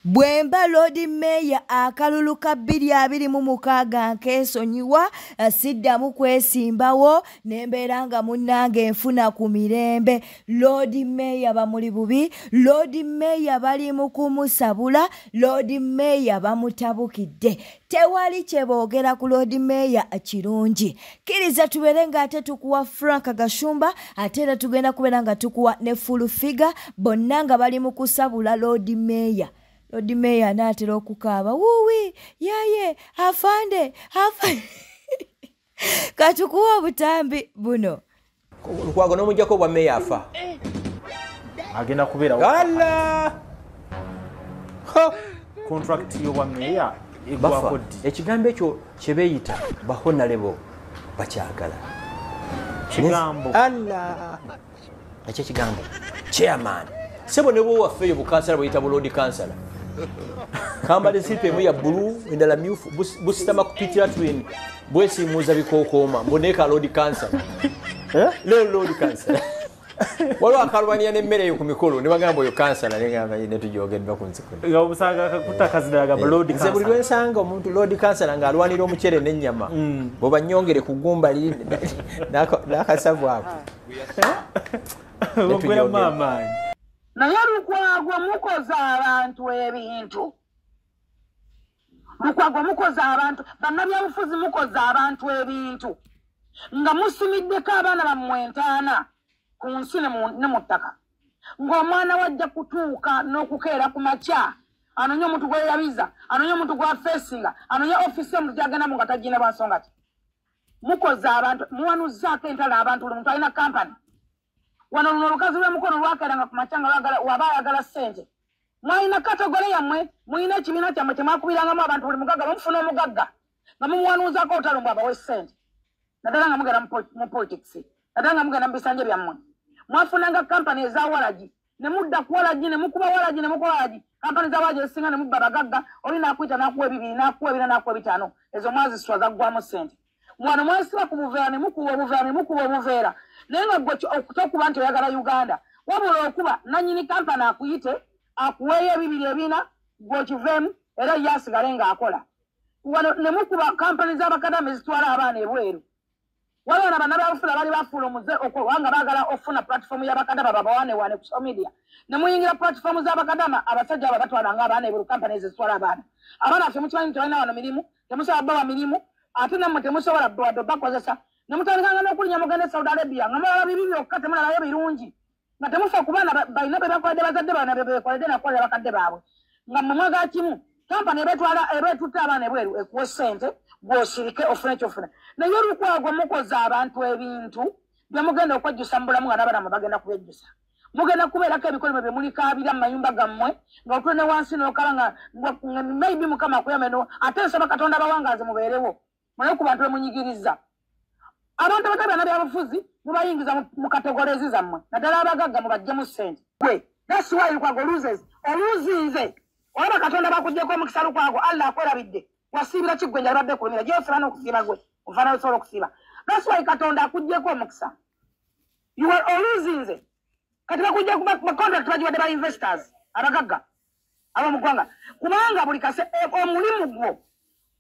Bwemba Lord Mayor akalulu ka 2026 nkesonyiwa siddamu kwesimbawo nembeera nga munnange nfuna ku mirembe. Lord Mayor bamuli bubi, Lord Mayor bali mu kumusabula, Lord Mayor bamutabukidde. Tewali kye boogera ku Lord Mayor kirungi. Kiriza tubeere ng'ate tukuwa Frank Gashumba ate era tugenda kubeera nga tukuwa ne full figure bonna nga bali mu kusabula Lord Mayor. Lord Mayor naatera okukaaba wuuwi yaye afande katukuwa obutambi buno Lukwago n'omujjako bwa Mayor afa agenda kubeera ala contract y'obwa Mayor bafa ekigambo ekyo kye beeyita bahonalebo bakyagala kigambo ala ekyo kigambo chairman sebo ne bo waffe bukansala buyita bulodi kansala kambale sipe mu ya blue endala myufu busitama kupitira twin bwesi muza bikokoma mboneka lodi kansala le lodi kansala walo akarwaniya n'emmere yo ku mikolo ne bagamba yo kansala ngamba ne tujogedwa ku nziko nga obusanga kutakaziraga lodi kansala buli lwensanga omuntu lodi kansala nga alwanira omuchere n'ennyama bo banyongere kugumba n'akasavu ako Bogwera mama naye Lukwago mukoza abantu ebintu Lukwago mukoza abantu bannabyabufuzi mukoza abantu ebintu nga musimiddeko abaana bammwe entaana ku nsi ne mu ttaka ng'omwana wajja kutuuka n'okukeera ku makya anonye omuntu gweyabiza anonye omuntu gwafeesinga anonye ofisi omuntu gyagendamu nga tagina lwansonga ki mukoza abantu muwanuzaako entala abantu buli muntu alina kampani wano luno olukazi lw'emukono lwakeranga ku makyanga waba ayagala ssente mwalina katogole yammwe mulina ekibiina kyammwe temwakubirangamu abantu buli mugagga bamufuna omugagga nga mumuwanuuzaako otalumbu abawe ssente naddala nga mugenda mu politics naddala nga mugenda mu bisanja byammwe mwafunanga kampani eza walagi ne mudda ku walagi ne mukuba walagi ne mukuba walagi kampani za walagi ezisinga ne mubba bagagga oli n'akuyita n'akuwa ebibiri n'akuwa ebina n'akuwa ebitaano ezo mwazisitwa zaggwamu ssente mwano mwasiba ku buveera ne mukuba obuveera ne mukuba obuveera naye nga gwe okutokuba nti oyagala Uganda wabula okuba nannyini kampani akuyite akuweeyo ebibiri ebina gw'okiveemu era ye asigale ng'akola wano ne mukuba kampani z'abakadama ezitwala abaana ebweru waliwo na bannabyabufuzi bali bafuula omuze okubanga baagala okufuna pulatifomu y'abakadama babawanewane ku social media ne muyingira pulatifomu z'abakadama abasajja abo batwalanga abaana ebweru kampani ezo ezitwala abaana abaana ffe mukimanyi nti balina wano mirimu temusobola bbawa mirimu ate nammwe temusobola wadde bakozesa ne mutandikanga n'okulinya mugende Saudi Arabia nga mulaba bibi byokka temulalayo birungi nga temufa ku baana balina be bakoledde bazadde baana be bekoledde nakolera bakadde baabwe nga mmwe mwagala kimu kampani ebeetutta abaana ebweru ekuwa ssente gw'osirike ofune kyofuna naye Lukwago mukoza abantu ebintu bye mugenda okwejjusa mu bulamu nga n'abaana bagenda kubyejjusa mugenda kubeerako ebikolimo bye mulikaabira mu mayumba gammwe nga otule ne wansi n'okaba nga maybe Mukama akuyameno ate nsaba Katonda abawangaze mubeerewo mulabe ku bantu bemunyigiriza abantu abatabana byabufuzi mubayingiza mu kategorezi zammwe naddala abagagga mubajjemu ssente gwe that's why Lukwago oluzinze olaba Katonda bakugyeko omukisa Lukwago Allah akwerabidde wasiibira kiggwe nja libadde kulumira gye ofana okusiiba gwe ofana osobola okusiiba that's why Katonda akugyeko omukisa oluzinze kati bakujja bacontract bagibadde ba investors abagagga ab'omu ggwanga kubanga buli kase omulimu gwo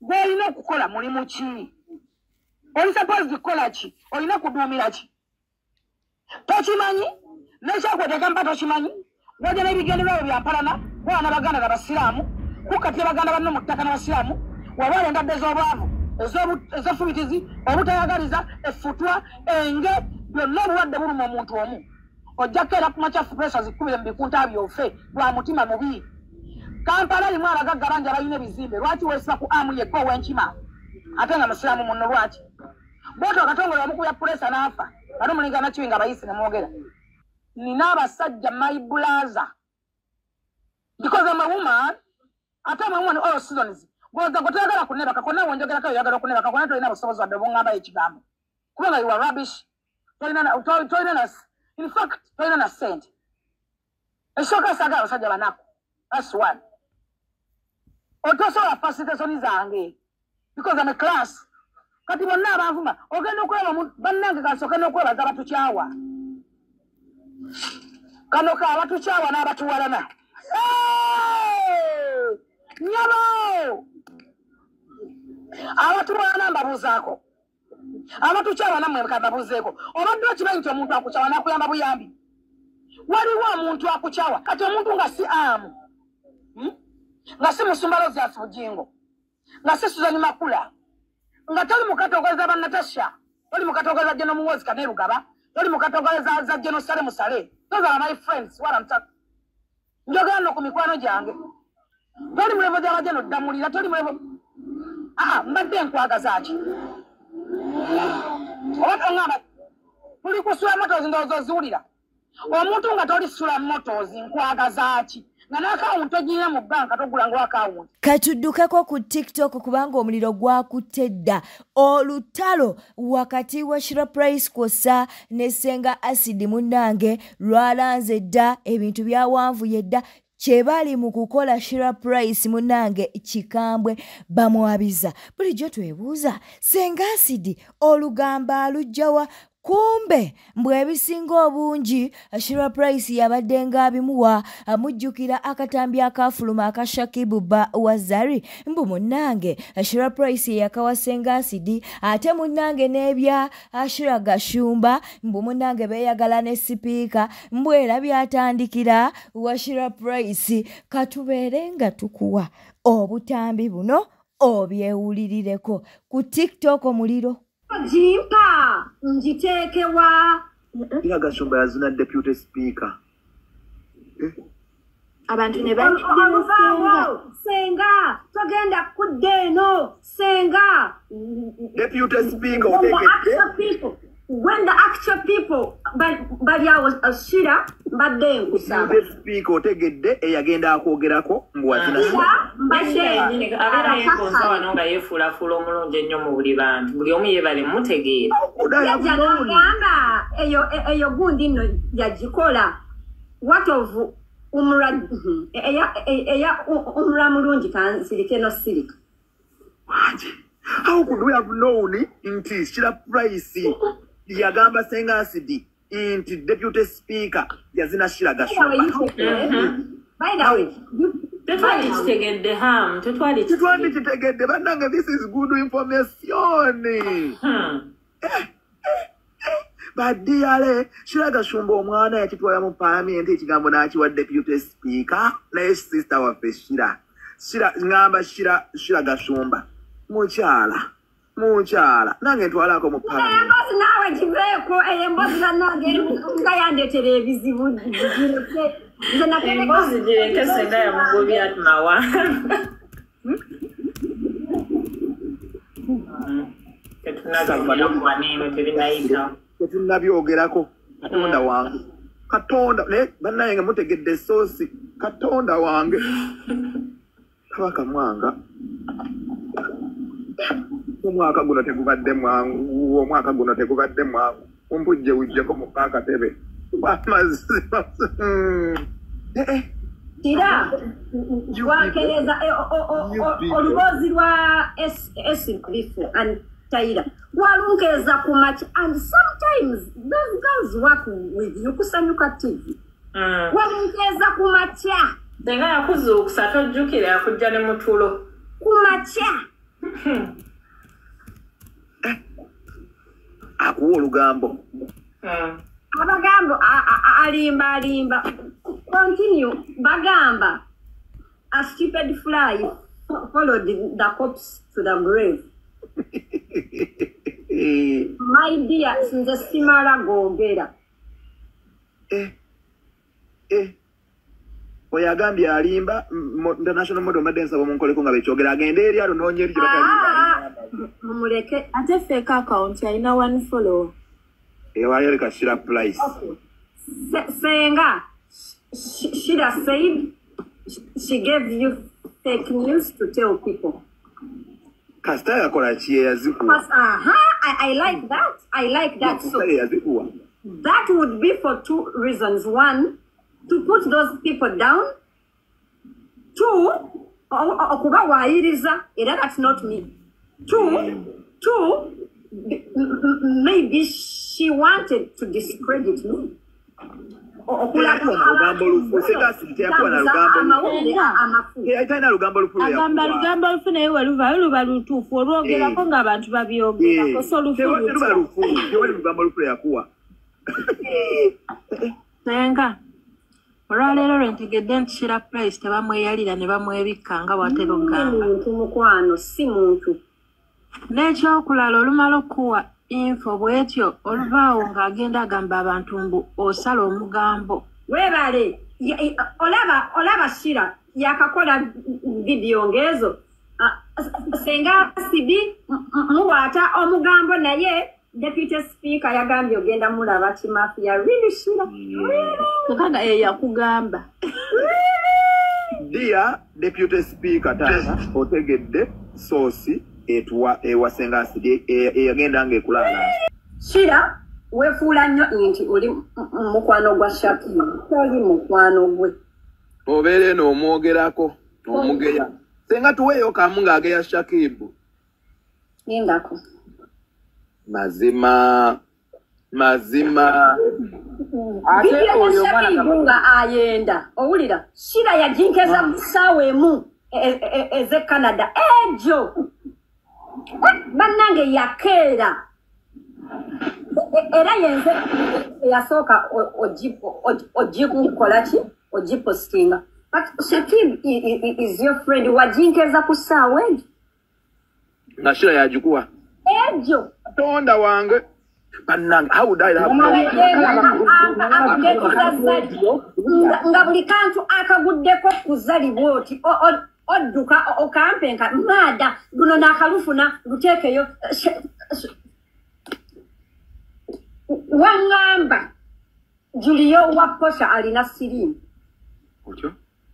gw'olina okukola mulimu ki oli suppose kukola ki olina kuduumira ki tokimanyi nekyakweteeka mpa tokimanyi wajja n'ebigendererwa byampalana waana baganda n'abasiraamu kukatya baganda banno mu ttaka n'abasiraamu wabaala endwadde ez'obwavu ez'effubitizi obutayagaliza effutwa enge byonna obulwadde buluma omuntu omu ojjako era ku makyafu pressures 10 mu bikunta byofe lwa mutima mubi Kampala limu abagagga bangi abalina ebizimbe lwaki weesiba ku amu yekka ow'enkima ate nga musiraamu munno lwaki bwotyo akatongole wamukuya pulesa n'afa bano mulingana kiwi nga abayisi ne mwogera nina abasajja my brother because I'm a woman ate I'm a woman all seasons gwoza gotoyagala kunebaka konna wonjogerako oyagala okunebaka konna tolina busobozi wadde obuŋŋambayo ekigambo kubanga you are rubbish tolina in fact tolina na ssente ekisooka saagala abasajja banaku that's one otosobola facilitation zange because I'm a class kati bonna abanvuma ogenda okweba bannange kasooka n'okwebaza abatukyawa kano ka abatukyawa n'abatuwalana mbabuzaako abatukyala nammwe kababuzeeko obadde okimanyi nti omuntu akukyawa nakuyamba buyambi waliwo omuntu akukyawa kati omuntu nga si amu nga si musumbalozi asujingo nga si Suzani Makula nga toli mukatogeza ba Natasha toli mukatogeza Jeno Muwozi Kanerugaba toli mukatogeza za Jeno Sale Musale those are my friends what I'm talking njogera no ku mikwano gyange toli mulevo gya Jeno Damulira toli mulevo mbadde nkwagaza ki oba ngamba tuli kusula motozi ndozo ziwulira omuntu nga toli sula motozi nkwagaza ki katuddukeko ku TikTok kubanga omuliro gwakutte dda olutalo wakati wa Shira Price Kosa ne Senga Acid munnange lwalanze dda ebintu byawanvuye dda kyebali mu kukola Shira Price munnange kikambwe bamwabiza bulijjo twebuuza Senga Acid olugamba alujjawa kumbe mbwebisinga obungi Shira Price yabadde ng'abimuwa amujjukira akatambi akafuluma aka Shakibu Ba Wazari mbu munnange Shira Price yakawa Senga Acid ate munnange n'ebya Shira Gashumba mbu munnange beeyagala ne sipiika mbu era byatandikira wa Shira Price katubeere nga tukuwa obutambi buno obyewulirireko ku TikTok omuliro Jimpa njitekewa Shira Gashumba yazina deputy speaker abantu ne Senga togenda kudeno Senga deputy speaker when the actual people but ya was Shira badde nkusaba deputy speaker otegedde eyagenda akwogerako mbwazina Bashe abera yekonza wanonga yefulafula omulungi ennyo mu buli bantu buli omu yebale mutegeera yagamba eyo gundi nno yagikola what of umra mulungi kansirike no sirika how could we have known nti Shira Price yagamba Senga Acid nti deputy speaker yazina Shira Gashumba by the way tetwali kitegedde ham tetwali kitegedde bannange this is good information badiyale Shira Gashumba omwana yakitwala mu parliament ekigambo n'akiwa deputy speaker naye sister waffe Shira ngamba Shira Gashumba mukyala nange ntwalako mu parliament embozi nawe kiveeko embozi nange nga yandeetera ebizibu embozi gireke Senga yamugobya atumawa tetunabyogerako Katonda wange Katonda naye bannaye nga mutegedde soosi Katonda wange Kabaka mwanga omwaka guno tegubadde mwangu ompujje wujjeko mu kakatebe Tira wakeleza olubozi lwa esiflifu and Taira walunkeza ku match and sometimes those girls work with you kusanyuka TV walunkeza ku match Senga yakuzuukusa tojjukira yakujja ne mutulo ku match akuwa olugambo abagambo alimba continue bagamba a stupid fly followed the corpse to the grave my dear since simala gogera oyagambye alimba international model madensa bomunkoleko nga bekyogera agende eri alunonye eri mumuleke ate fake account alina one follow ewayereka Shira Price Senga Shira said she gave you fake news to tell people kasita yakola kiye yazikuwa I like that so that would be for two reasons. One, to put those people down. Two, okuba wairiza era that's not me. Two, maybe she wanted to discredit me. Lugambo lufu Sengasidi teyakuwa na lugambo lufu agamba lugambo lufu naye weluva lutuufu olwogerako ng'abantu babyogerako so lufu lugambo lufu yakuwa senga olwaleero lwentegedde nti Shira Price tebamweyalira ne bamwebikka nga bw'atera okugamba mukwano si muntu n'ekyokulala olumala okuwa info bwetyo oluvaawo ng'agenda agamba abantu mbu osala omugambo webale olaba Shira yakakola vidiyo ngezo Sengasidi muwaata omugambo naye Deputy Speaker yagambye ogenda mulaba Kimafia really Shira kakanga yakugamba Dear Deputy Speaker tata otegedde sosi ewa Sengasidi eyagenda ngekulala Shira wefuula nnyo nti oli mukwano gwa Shakira oli mukwano gwe obeere n'omwogerako omugeya senga tuweeyo kamu ng'ageya Shakibu ngendako mazima ate oyo mwana nga ayenda owulira Shira yajinkeza mu ssaawa emu eze Canada ejo bannange yakeera era yenze yasooka ogikukola ki ogipostinga but Shakib is your friend wajinkeza ku ssaawa ejo nga Shira yagikuwa ejo tonda wange bannange how would I have nga buli kantu akaguddeko kuzalibwa oti odduka okampenka maada guno nakalufuna luteekeyo wangamba Julio wa posha alina sirimu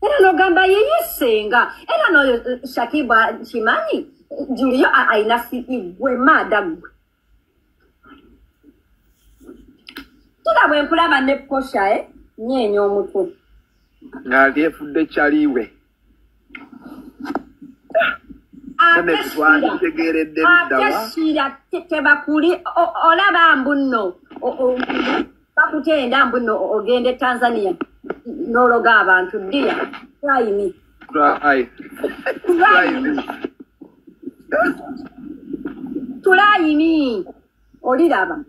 era nogamba yeyisenga era no Shakiba kimanyi Julio alina sirimu gwe maada gwe tulabwe nkulaba ne posha nyenye omutwe ng'ali efudde kyaliwe Shira tebakuli olaba mbuno bakutenda mbuno ogende Tanzania nologa abantu dia trying tulayini oliraba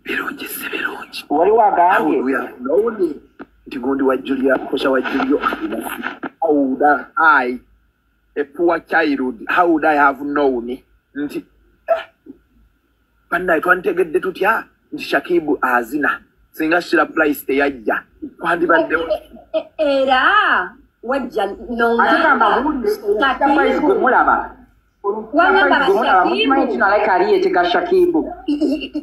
birungi wali wagambye nti gundi wa Julia kosha wa Julio how would I a poor child how would I have known nti bannai twantegedde tutya nti Shakibu azina singa Shira Price teyajja kwandibadde era wajja nongamba gwe mulaba Shakibu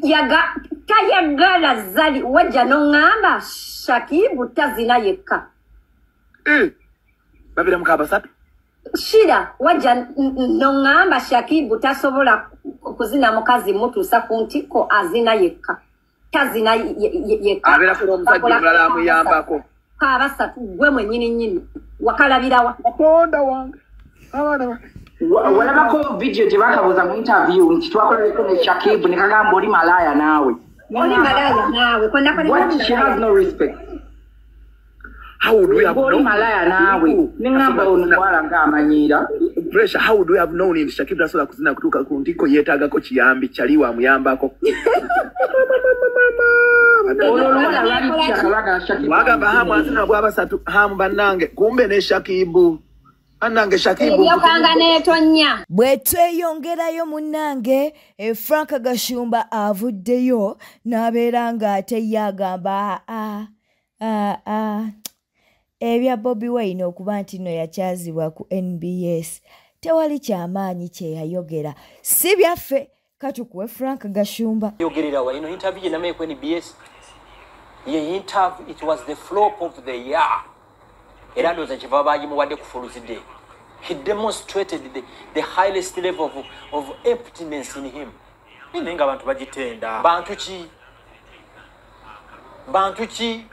yaga tayagala zali wajja nongamba Shakibu tazina yekka babira mukabasatu Shira wajja nongamba Shakibu tasobola kuzina mukazi mutuusa ku ntiko azina yekka tazina yekka abera ko omusajja mulala amuyambako kabasatu gwe mwennyini wakalabirawa aponda wange abana walabako video gyebakabuuza mu interview nti twakolereko ne Shakibu ne kagamba oli malaya naawe what she has no respect how would we have known malaya naawe ningamba omuwala ng'amanyiira pressure how would we have known in Shakibu tasobola kuzina kutuuka ku ntiko yeetaagako kiyambi kyaliwa amuyambako wagamba hamu azina bwabasatu hamu bannange kumbe ne Shakibu annange Shakibu bwe tweyongerayo munnange Frank Gashumba avuddeyo n'abeera ng'ate yagamba ebya Bobi Wine okuba nti no yakyazibwa ku NBS tewali kyamaanyi kye yayogera si byaffe katukuwe Frank Gashumba yogerera wa ino interview ye namaye ku NBS ye interview it was the flop of the year era ndoza kiva bagimuwadde ku Fuluzide. He demonstrated the highest level of emptiness in him. Ninga abantu bagitenda. Bantu ki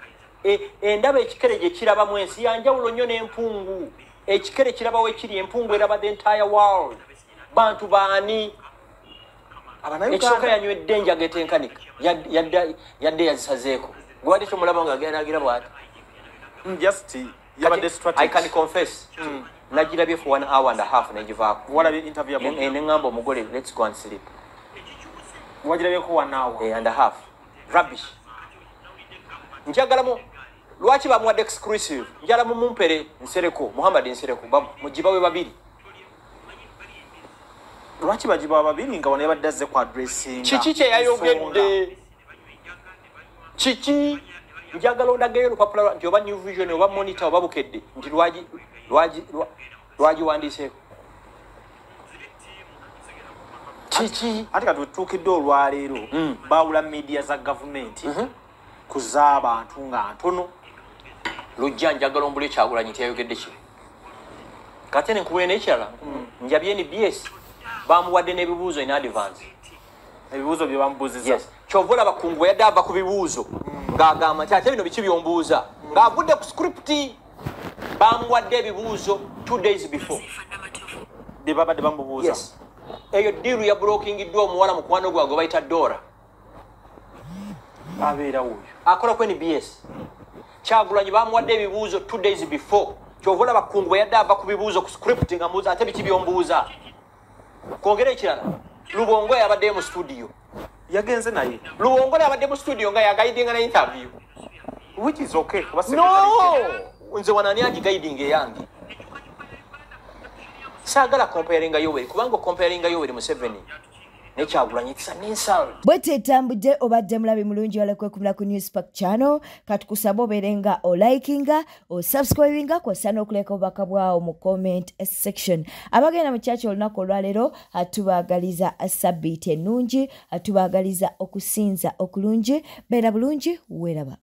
endaba ekikere gye kiraba mu ensi yanjawulo nnyo n'empungu. Ekikere kiraba we kiri empungu eraba the entire world. Bantu baani ekisooka yanywedde enjaga etenkanika yadde yazisazeeko Gwadi chomulaba ngagenda agira bwati. Just yabadde strategy. I can confess. Najirabye for 1 hour and a half nenjivaako. Wala bi interview about. Nengamba omugole let's go and sleep. Wajirabye ko 1 hour and a half. Rubbish. Njagalamu lwaki bamuwadde exclusive. Njala mumumpere Nsereko, Muhammad Nsereko mujibawe babiri. Lwaki bajibawe babiri nga wano yabadde azze ku addressing. Kiki kye yayogedde? Kiki njagala ondageyo lupapula nti oba New Vision oba Monitor oba Bukedde nti lwagi wandiseeko. Kiki ate katutuukidde olwaleero baawula media za gavumenti ku z'abantu nga ntono. Lujja njagala ombuli Kyagulanyi teyayogedde ki. Kate ne nkubule n'ekirala njabye NBS bamuwadde n'ebibuuzo in advance. Ebibuuzo bye bamubuuziza. Kyova olaba Kungwe yadde ava ku bibuuzo ng'agamba nti ate bino biki byombuuza ng'avudde ku script bamuwadde ebibuuzo 2 days before. Bye babadde bamubuuza. Eyo diru ya blockingiddwa omuwala mukwano gwagwe bayita Dora. Abeera wuyo. Akola ku NBS. Kyagulanyi bamuwadde ebibuuzo 2 days before. Kyova olaba Kungwe yadde ava ku bibuuzo ku script nga mbuuza ate biki byombuuza. Kwongera ekirala Lubongo yabadde mu studio. Yagenze naye. Lubongo yabadde mu studio nga yagaidinga na interview. Which is okay. No! Nze wanani agigaidinga eyange. Sagala comparinga Yoweri kubanga comparinga Yoweri Museveni ne Kyagulanyi it's an insult. Bwete tambudde obadde mulabi mulungi wala kwekumira ku Newspark channel katukusaba oberenga o likinga o subscribinga kw'ossa n'okuleka obubaka bwawo mu comment section. Abagenda mu kyakyo olunaku olwaleero atubaagaliza sabbiiti ennungi atubaagaliza okusinza okulungi beera bulungi weeraba.